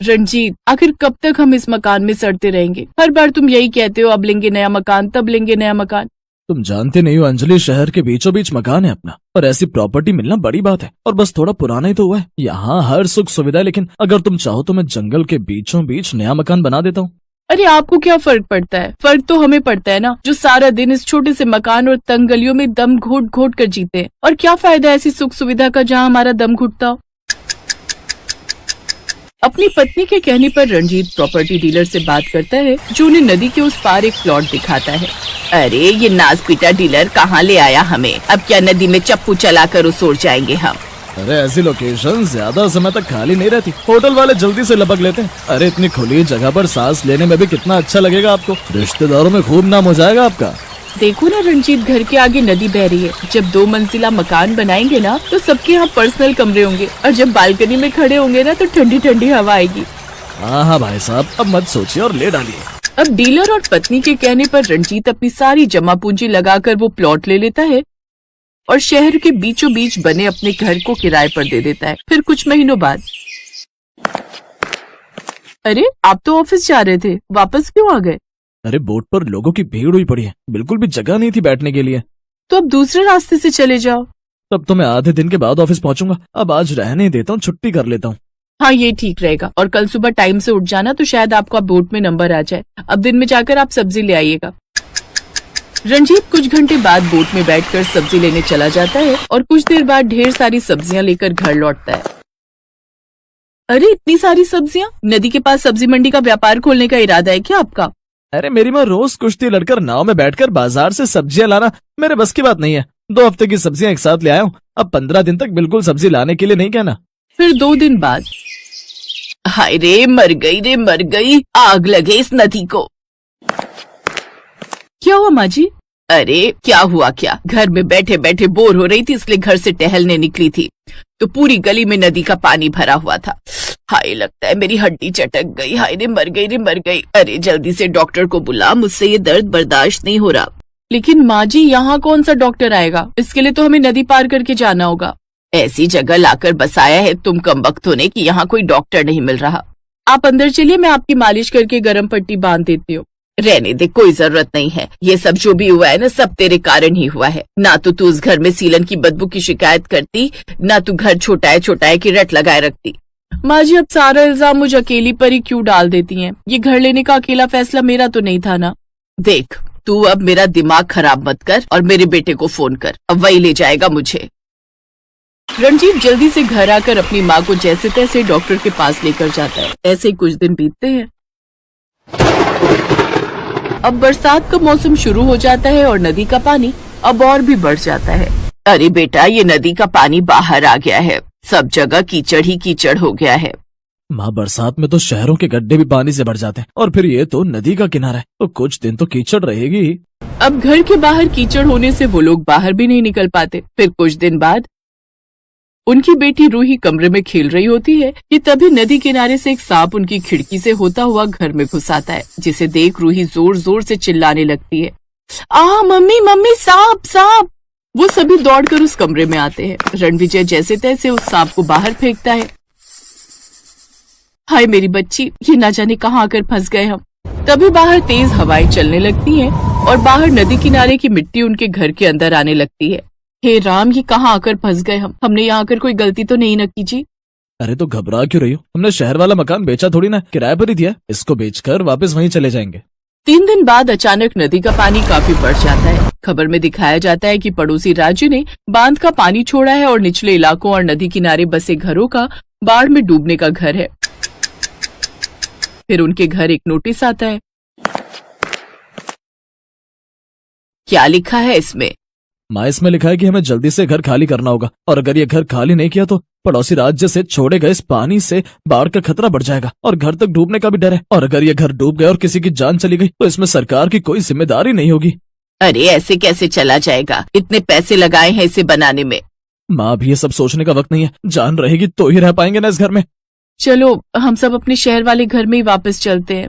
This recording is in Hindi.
रंजीत, आखिर कब तक हम इस मकान में सड़ते रहेंगे? हर बार तुम यही कहते हो, अब लेंगे नया मकान, तब लेंगे नया मकान। तुम जानते नहीं हो अंजलि, शहर के बीचों बीच मकान है अपना, और ऐसी प्रॉपर्टी मिलना बड़ी बात है। और बस थोड़ा पुराना ही तो हुआ है। यहाँ हर सुख सुविधा है, लेकिन अगर तुम चाहो तो मैं जंगल के बीचों बीच नया मकान बना देता हूँ। अरे आपको क्या फर्क पड़ता है? फर्क तो हमें पड़ता है ना, जो सारा दिन इस छोटे से मकान और तंग गलियों में दम घोट घोट कर जीते हैं। और क्या फायदा ऐसी सुख सुविधा का जहाँ हमारा दम घुटता हो। अपनी पत्नी के कहने पर रणजीत प्रॉपर्टी डीलर से बात करता है, जो उन्हें नदी के उस पार एक प्लॉट दिखाता है। अरे ये नाज पीटा डीलर कहाँ ले आया हमें? अब क्या नदी में चप्पू चलाकर उसोर जाएंगे हम? अरे ऐसी लोकेशन ज्यादा समय तक खाली नहीं रहती, होटल वाले जल्दी से लपक लेते हैं। अरे इतनी खुली जगह पर सांस लेने में भी कितना अच्छा लगेगा आपको, रिश्तेदारों में खूब नाम हो जाएगा आपका। देखो ना रंजीत, घर के आगे नदी बह रही है। जब 2 मंजिला मकान बनाएंगे ना तो सबके यहाँ पर्सनल कमरे होंगे, और जब बालकनी में खड़े होंगे ना तो ठंडी ठंडी हवा आएगी। हाँ भाई साहब, अब मत सोचिए और ले डालिए। अब डीलर और पत्नी के कहने पर रंजीत अपनी सारी जमा पूंजी लगाकर वो प्लॉट ले लेता है और शहर के बीचों बीच बने अपने घर को किराए पर दे देता है। फिर कुछ महीनों बाद, अरे आप तो ऑफिस जा रहे थे, वापस क्यों आ गए? अरे बोट पर लोगों की भीड़ हुई पड़ी है, बिल्कुल भी जगह नहीं थी बैठने के लिए। तो अब दूसरे रास्ते से चले जाओ। तब तो मैं आधे दिन के बाद ऑफिस पहुंचूंगा। अब आज रहने देता हूँ, छुट्टी कर लेता हूँ। हाँ ये ठीक रहेगा, और कल सुबह टाइम से उठ जाना तो शायद आपका बोट में नंबर आ जाए। अब दिन में जाकर आप सब्जी ले आइएगा। रंजीत कुछ घंटे बाद बोट में बैठकर सब्जी लेने चला जाता है और कुछ देर बाद ढेर सारी सब्जियां लेकर घर लौटता है। अरे इतनी सारी सब्जियां? नदी के पास सब्जी मंडी का व्यापार खोलने का इरादा है क्या आपका? अरे मेरी माँ रोज कुश्ती लड़कर नाव में बैठकर बाजार से सब्जियां लाना मेरे बस की बात नहीं है। 2 हफ्ते की सब्जियां एक साथ ले आया हूँ। अब 15 दिन तक बिल्कुल सब्जी लाने के लिए नहीं कहना। फिर 2 दिन बाद, हाय रे मर गई, आग लगे इस नदी को। क्या हुआ माँ जी? अरे क्या हुआ क्या, घर में बैठे बैठे बोर हो रही थी, इसलिए घर से टहलने निकली थी तो पूरी गली में नदी का पानी भरा हुआ था। हाय लगता है मेरी हड्डी चटक गई। हाय रे मर गई। अरे जल्दी से डॉक्टर को बुला, मुझसे ये दर्द बर्दाश्त नहीं हो रहा। लेकिन माँ जी यहाँ कौन सा डॉक्टर आएगा? इसके लिए तो हमें नदी पार करके जाना होगा। ऐसी जगह लाकर बसाया है तुम कमबख्त होने की यहाँ कोई डॉक्टर नहीं मिल रहा। आप अंदर चलिए, मैं आपकी मालिश करके गर्म पट्टी बांध देती हूँ। रहने दे, कोई जरूरत नहीं है। ये सब जो भी हुआ है ना, सब तेरे कारण ही हुआ है। ना तो तू उस घर में सीलन की बदबू की शिकायत करती, ना तू घर छोटा की रट लगाए रखती। माँ जी अब सारा इल्जाम मुझे अकेली पर ही क्यों डाल देती हैं? ये घर लेने का अकेला फैसला मेरा तो नहीं था ना। देख तू अब मेरा दिमाग खराब मत कर और मेरे बेटे को फोन कर, अब वही ले जाएगा मुझे। रणजीत जल्दी से घर आकर अपनी माँ को जैसे तैसे डॉक्टर के पास लेकर जाता है। ऐसे कुछ दिन बीतते हैं। अब बरसात का मौसम शुरू हो जाता है और नदी का पानी अब और भी बढ़ जाता है। अरे बेटा, ये नदी का पानी बाहर आ गया है, सब जगह कीचड़ ही कीचड़ हो गया है। माँ बरसात में तो शहरों के गड्ढे भी पानी से भर जाते हैं, और फिर ये तो नदी का किनारा है, तो कुछ दिन तो कीचड़ रहेगी। अब घर के बाहर कीचड़ होने से वो लोग बाहर भी नहीं निकल पाते। फिर कुछ दिन बाद उनकी बेटी रूही कमरे में खेल रही होती है कि तभी नदी किनारे से एक सांप उनकी खिड़की से होता हुआ घर में घुस आता है, जिसे देख रूही जोर जोर से चिल्लाने लगती है, आ मम्मी सांप सांप। वो सभी दौड़कर उस कमरे में आते हैं। रणविजय जैसे तैसे उस सांप को बाहर फेंकता है। हाय मेरी बच्ची, ये ना जाने कहाँ आकर फंस गए हम। तभी बाहर तेज हवाएं चलने लगती हैं और बाहर नदी किनारे की मिट्टी उनके घर के अंदर आने लगती है। हे राम, ये कहाँ आकर फंस गए हम? हमने यहाँ आकर कोई गलती तो नहीं न की जी? अरे तो घबरा क्यों रही हो? हमने शहर वाला मकान बेचा थोड़ी ना, किराए पर ही दिया। इसको बेचकर वापस वहीं चले जाएंगे। 3 दिन बाद अचानक नदी का पानी काफी बढ़ जाता है। खबर में दिखाया जाता है कि पड़ोसी राज्य ने बांध का पानी छोड़ा है और निचले इलाकों और नदी किनारे बसे घरों का बाढ़ में डूबने का घर है। फिर उनके घर एक नोटिस आता है। क्या लिखा है इसमें? माँ इसमें लिखा है कि हमें जल्दी से घर खाली करना होगा, और अगर ये घर खाली नहीं किया तो पड़ोसी राज्य से छोड़े गए इस पानी से बाढ़ का खतरा बढ़ जाएगा और घर तक डूबने का भी डर है। और अगर ये घर डूब गया और किसी की जान चली गई तो इसमें सरकार की कोई जिम्मेदारी नहीं होगी। अरे ऐसे कैसे चला जाएगा? इतने पैसे लगाए हैं इसे बनाने में। माँ भी ये सब सोचने का वक्त नहीं है, जान रहेगी तो ही रह पाएंगे ना इस घर में। चलो हम सब अपने शहर वाले घर में ही वापस चलते हैं।